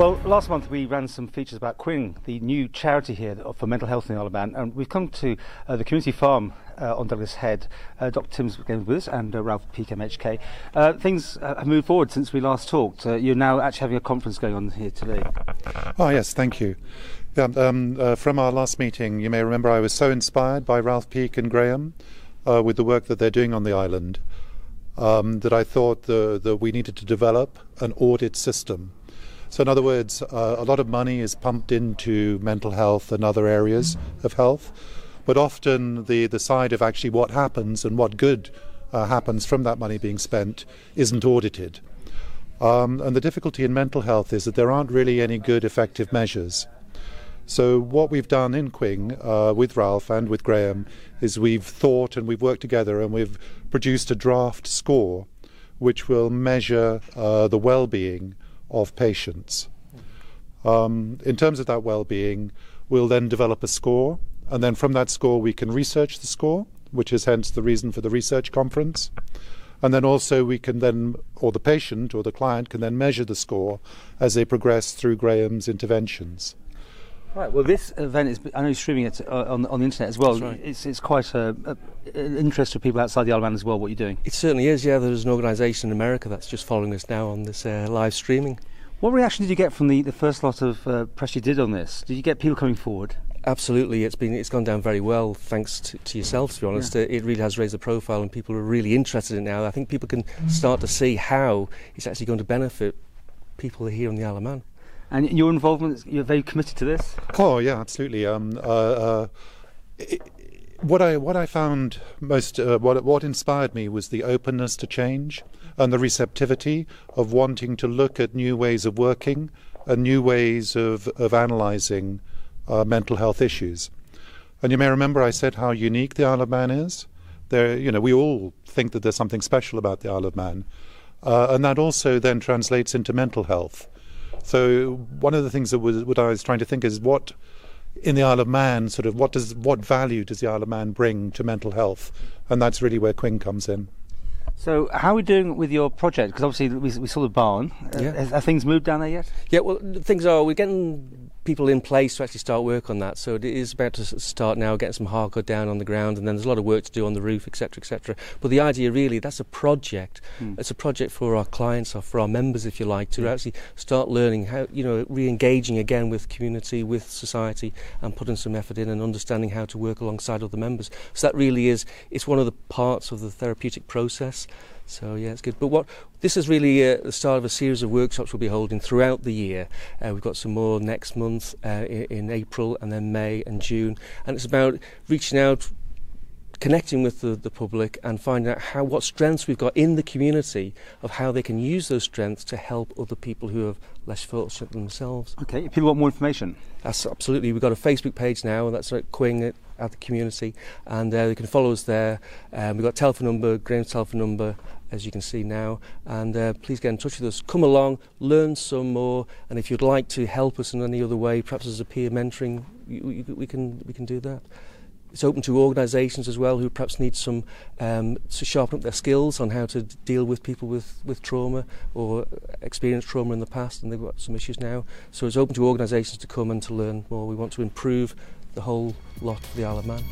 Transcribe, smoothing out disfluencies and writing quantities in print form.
Well, last month we ran some features about Quing, the new charity here for mental health in the Isle of Man, and we've come to the community farm on Douglas Head. Dr. Tim's again with us, and Ralph Peake, MHK. Things have moved forward since we last talked. You're now actually having a conference going on here today. Oh yes, thank you. Yeah, from our last meeting, you may remember I was so inspired by Ralph Peake and Graham with the work that they're doing on the island that I thought that we needed to develop an audit system. So in other words, a lot of money is pumped into mental health and other areas of health, but often the side of actually what happens and what good happens from that money being spent isn't audited. And the difficulty in mental health is that there aren't really any good effective measures. So what we've done in Quing with Ralph and with Graham is we've thought and we've worked together and we've produced a draft score which will measure the well-being of patients. In terms of that well-being, we'll then develop a score, and then from that score we can research the score, which is hence the reason for the research conference. And then also we can then, or the patient or the client can then measure the score as they progress through Graham's interventions. Right, well this event is, I know you're streaming it on the internet as well. That's right. It's quite an interest for people outside the Isle of Man as well, what you're doing. It certainly is, yeah. There's an organisation in America that's just following us now on this live streaming. What reaction did you get from the first lot of press you did on this? Did you get people coming forward? Absolutely, it's gone down very well thanks to yourself, to be honest. Yeah. It really has raised the profile and people are really interested in it now. I think people can start to see how it's actually going to benefit people here on the Isle of Man. And your involvement, you're very committed to this? Oh yeah, absolutely. What I found most, what inspired me was the openness to change and the receptivity of wanting to look at new ways of working and new ways of analysing mental health issues. And you may remember I said how unique the Isle of Man is. We all think that there's something special about the Isle of Man, and that also then translates into mental health. So one of the things that I was trying to think is what in the Isle of Man, what value does the Isle of Man bring to mental health? And that's really where Quing comes in. So how are we doing with your project? Because obviously we saw the barn. Yeah. Have things moved down there yet? Yeah, well, things are. We're getting people in place to actually start work on that. So it is about to start now, getting some hardcore down on the ground, and then there's a lot of work to do on the roof, etc., etc. But the idea really, that's a project. It's a project for our clients, or for our members, if you like, to actually start learning how, re-engaging again with community, with society, and putting some effort in and understanding how to work alongside other members. So that really is, it's one of the parts of the therapeutic process. So yeah, it's good. But this is really the start of a series of workshops we'll be holding throughout the year. We've got some more next month in April, and then May and June. And it's about reaching out, connecting with the public and finding out what strengths we've got in the community, of how they can use those strengths to help other people who have less fortunate than themselves. Okay, if people want more information. That's absolutely. We've got a Facebook page now, and that's at Quing at the community, and they can follow us there. We've got telephone number, Graham's telephone number, as you can see now, and please get in touch with us. Come along, learn some more, and if you'd like to help us in any other way, perhaps as a peer mentoring, we can do that. It's open to organisations as well who perhaps need some to sharpen up their skills on how to deal with people with trauma or experienced trauma in the past, and they've got some issues now. So it's open to organisations to come and to learn more. We want to improve the whole lot for the Isle of Man.